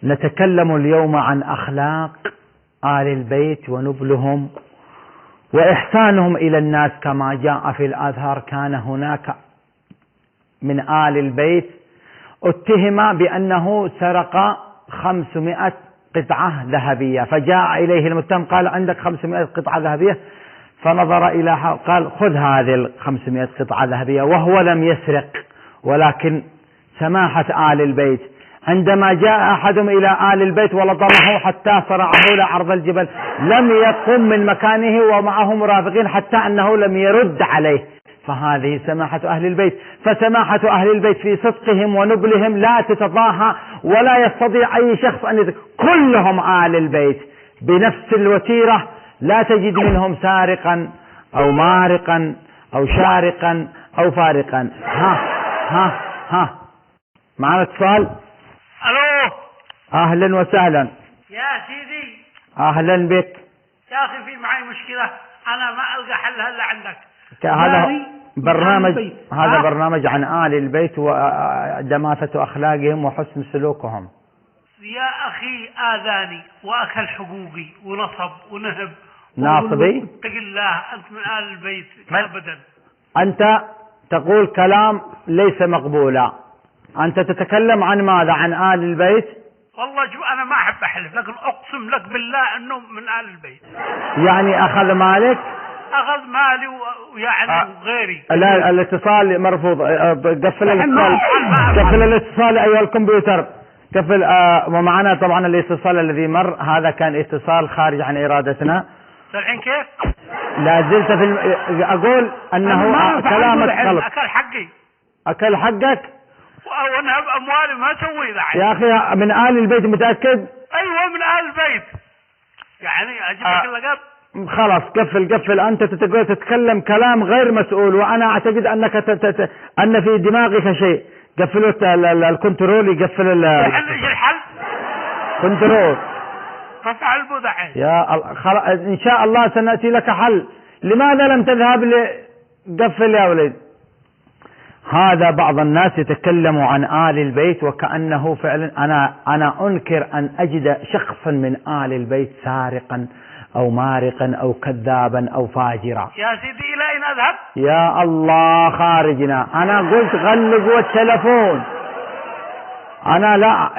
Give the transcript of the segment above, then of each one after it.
نتكلم اليوم عن أخلاق آل البيت ونبلهم وإحسانهم إلى الناس. كما جاء في الآثار كان هناك من آل البيت اتهم بأنه سرق 500 قطعة ذهبية، فجاء إليه المتهم قال عندك 500 قطعة ذهبية، فنظر إلى قال خذ هذه 500 قطعة ذهبية، وهو لم يسرق، ولكن سماحة آل البيت عندما جاء أحدهم إلى آل البيت ولطمه حتى صرعه إلى عرض الجبل لم يقم من مكانه ومعه مرافقين حتى أنه لم يرد عليه. فهذه سماحة أهل البيت. فسماحة أهل البيت في صدقهم ونبلهم لا تتضاهى ولا يستطيع أي شخص أن كلهم آل البيت بنفس الوتيرة، لا تجد منهم سارقا أو مارقا أو شارقا أو فارقا. ها معنا اتصال. الو، اهلا وسهلا. يا سيدي اهلا بك. يا اخي في معي مشكلة انا ما القى حلها الا عندك. هذا برنامج برنامج عن آل البيت ودماثة اخلاقهم وحسن سلوكهم. يا اخي اذاني واكل حقوقي ونصب ونهب. ناصبي؟ اتق الله، انت من آل البيت ابدا. انت تقول كلام ليس مقبولا. أنت تتكلم عن ماذا؟ عن آل البيت؟ والله شوف أنا ما أحب أحلف، لكن أقسم لك بالله أنه من آل البيت. يعني أخذ مالك؟ أخذ مالي ويعني وغيري. لا، الاتصال مرفوض. قفل الاتصال. قفل الاتصال أيها الكمبيوتر. قفل. ومعنا طبعا الاتصال الذي مر هذا كان اتصال خارج عن إرادتنا. الحين كيف؟ لا زلت أقول أنه كلامك غلط. أكل حقي. أكل حقك؟ ونهب اموالي ما اسوي ذا. يا اخي من آل البيت متأكد؟ ايوه من آل البيت. يعني اجيب لك اللقب. خلاص قفل. انت تتكلم كلام غير مسؤول، وانا اعتقد انك ان في دماغك شيء. قفلوا الكنترول. يقفل ايش الحل؟ كنترول. رفع البضع. يا ان شاء الله سنأتي لك حل. لماذا لم تذهب قفل يا ولد. هذا بعض الناس يتكلموا عن آل البيت وكأنه فعلا أنا أنكر أن أجد شخصا من آل البيت سارقا أو مارقا أو كذابا أو فاجرا. يا سيدي إلى أين أذهب؟ يا الله خارجنا. أنا قلت غلقوا التلفون. أنا لا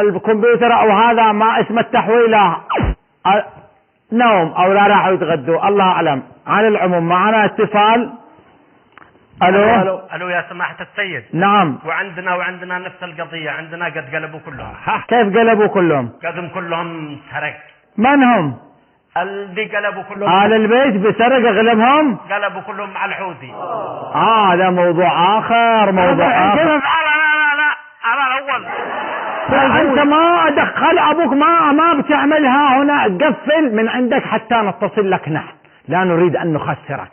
الكمبيوتر أو هذا ما اسم التحويلة نوم أو لا راحوا يتغدوا الله أعلم. على العموم معنا اتصال. الو يا سماحة السيد. نعم. وعندنا نفس القضية. عندنا قد قلبوا كلهم. كيف قلبوا كلهم؟ قدم كلهم سرق. من هم؟ اللي قلبوا كلهم آل البيت بسرق اغلبهم؟ قلبوا كلهم مع الحوثي. هذا موضوع آخر. موضوع آخر. لا أنا الأول. أنت ما دخل أبوك ما بتعملها هنا. قفل من عندك حتى نتصل لك نحن. لا نريد أن نخسرك.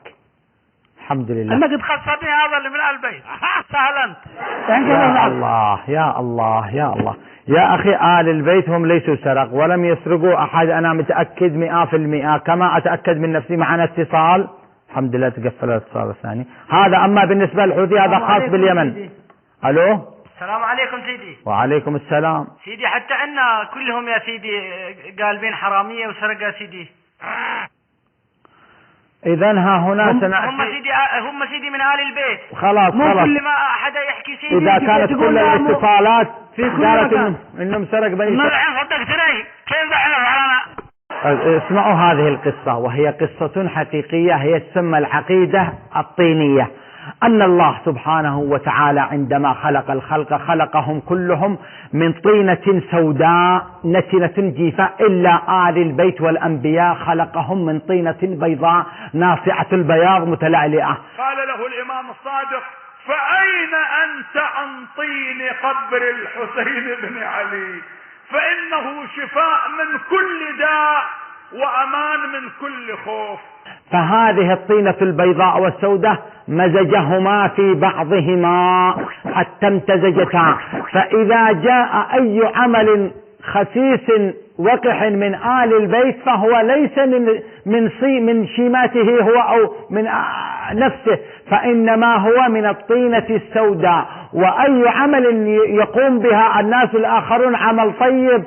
الحمد لله. انك تخسرني هذا اللي من آل البيت. سهل انت. يا الله يا الله يا الله. يا اخي آل البيت هم ليسوا سرق ولم يسرقوا احد. انا متأكد 100% كما اتأكد من نفسي. معنا اتصال. الحمد لله تقفل الاتصال الثاني. هذا اما بالنسبة للحوثي هذا خاص باليمن. الو. السلام عليكم سيدي. وعليكم السلام. سيدي حتى عنا كلهم يا سيدي قالبين حرامية وسرقة سيدي. اذا ها هنا هم سيدي من آل البيت. خلاص كل ما احد يحكي سيدي. اذا كانت كل الاتصالات قالت انهم سرق بني ما الحين صدقتني كيف دعنا علينا. اسمعوا هذه القصة وهي قصة حقيقية. هي تسمى العقيدة الطينية. أن الله سبحانه وتعالى عندما خلق الخلق خلقهم كلهم من طينة سوداء نتنة جيفاء إلا آل البيت والأنبياء خلقهم من طينة بيضاء ناصعة البياض متلألئة. قال له الإمام الصادق فأين أنت عن طين قبر الحسين بن علي فإنه شفاء من كل داء وأمان من كل خوف. فهذه الطينة البيضاء والسوداء مزجهما في بعضهما حتى امتزجتا. فإذا جاء أي عمل خسيس وقح من آل البيت فهو ليس من شيماته هو أو من نفسه، فإنما هو من الطينة السوداء. وأي عمل يقوم بها الناس الآخرون عمل طيب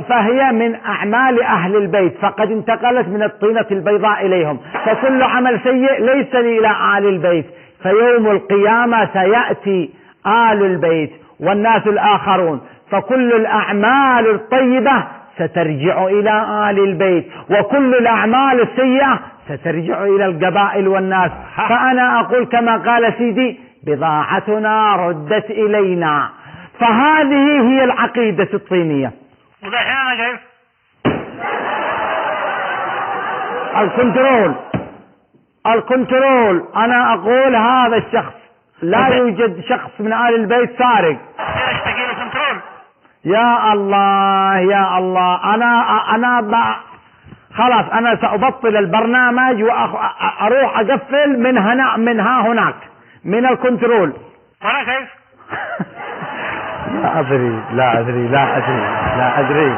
فهي من أعمال أهل البيت، فقد انتقلت من الطينة البيضاء إليهم. فكل عمل سيء ليس إلى آل البيت. فيوم القيامة سيأتي آل البيت والناس الآخرون، فكل الأعمال الطيبة سترجع إلى آل البيت، وكل الأعمال السيئة سترجع إلى القبائل والناس. فأنا أقول كما قال سيدي: بضاعتنا ردت إلينا. فهذه هي العقيدة الطينية. ودحين أنا كيف؟ الكنترول أنا أقول هذا الشخص لا يوجد شخص من آل البيت سارق. يا الله يا الله، أنا خلاص أنا سأبطل البرنامج وأروح أقفل من ها هناك من الكنترول. وأنا كيف؟ لا أدري